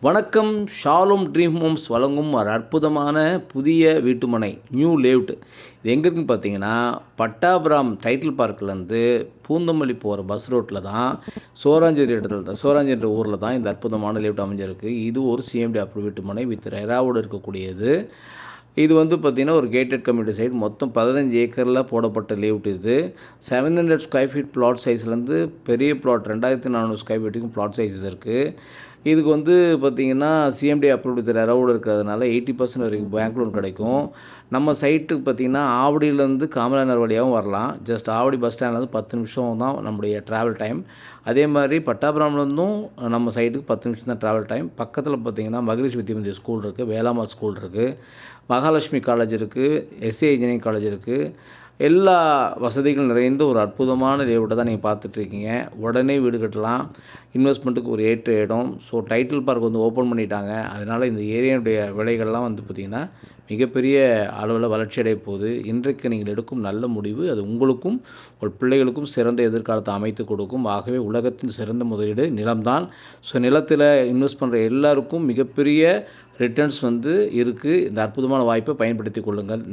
வணக்கம். ஷாሎም dream Holmes வழங்கும் ஒரு அற்புதமான புதிய வீட்டுமனை நியூ லேஅவுட். இது எங்கே இருக்குன்னு பார்த்தீங்கன்னா, பட்டாபுரம் டைட்டில் பார்க்லேருந்து பூந்தமல்லி போகிற பஸ் ரோட்டில் தான், சோராஞ்சேரி ஊரில் தான் இந்த அற்புதமான லேஅவுட் அமைஞ்சிருக்கு. இது ஒரு சிஎம்டி அப்ரூவ் வீட்டுமனை வித் ரெராவோடு இருக்கக்கூடியது. இது பார்த்திங்கன்னா ஒரு கேட்டட் கம்யூனிட்டி சைட். மொத்தம் 15 ஏக்கரில் போடப்பட்ட லேஅவுட் இது. 700 ஸ்கொயர் ஃபீட் பிளாட் சைஸ்லேருந்து பெரிய பிளாட் 2400 ஸ்கொயர் ஃபீட்டுக்கும் பிளாட் சைஸஸ் இருக்குது. இதுக்கு பார்த்திங்கன்னா சிஎம்டி அப்ரூவ்டு வித் ரெராவோடு இருக்கிறதுனால 80% வரைக்கும் பேங்க் லோன் கிடைக்கும். நம்ம சைட்டுக்கு பார்த்திங்கன்னா ஆவடியிலேருந்து காமராஜர் வழியாகவும் வரலாம். ஜஸ்ட் ஆவடி பஸ் ஸ்டாண்ட்லேருந்து 10 நிமிஷம் தான் நம்முடைய ட்ராவல் டைம். அதே மாதிரி பட்டாபுரம்லேருந்தும் நம்ம சைட்டுக்கு 10 நிமிஷம் தான் ட்ராவல் டைம். பக்கத்தில் பார்த்திங்கன்னா மகரிஷி வித்யாமந்திர் ஸ்கூல் இருக்குது, வேளாமால் ஸ்கூல் இருக்குது, மகாலட்சுமி காலேஜ் இருக்குது, எஸ்ஏ இன்ஜினியரிங் காலேஜ் இருக்குது. எல்லா வசதிகளும் நிறைந்த ஒரு அற்புதமான லேஅவுட்டை தான் நீங்கள் பார்த்துட்ருக்கீங்க. உடனே வீடு கட்டலாம். இன்வெஸ்ட்மெண்ட்டுக்கு ஒரு ஏற்ற இடம். ஸோ டைட்டில் பார்க் ஓப்பன் பண்ணிட்டாங்க. அதனால் இந்த ஏரியாவுடைய விலைகள்லாம் பார்த்திங்கன்னா மிகப்பெரிய அளவில் வளர்ச்சி அடைய போகுது. இன்றைக்கு நீங்கள் எடுக்கும் நல்ல முடிவு அது உங்களுக்கும் உங்கள் பிள்ளைகளுக்கும் சிறந்த எதிர்காலத்தை அமைத்து கொடுக்கும். ஆகவே உலகத்தின் சிறந்த முதலீடு நிலம்தான். ஸோ நிலத்தில் இன்வெஸ்ட் பண்ணுற எல்லாருக்கும் மிகப்பெரிய ரிட்டர்ன்ஸ் இருக்குது. இந்த அற்புதமான வாய்ப்பை பயன்படுத்தி கொள்ளுங்கள்.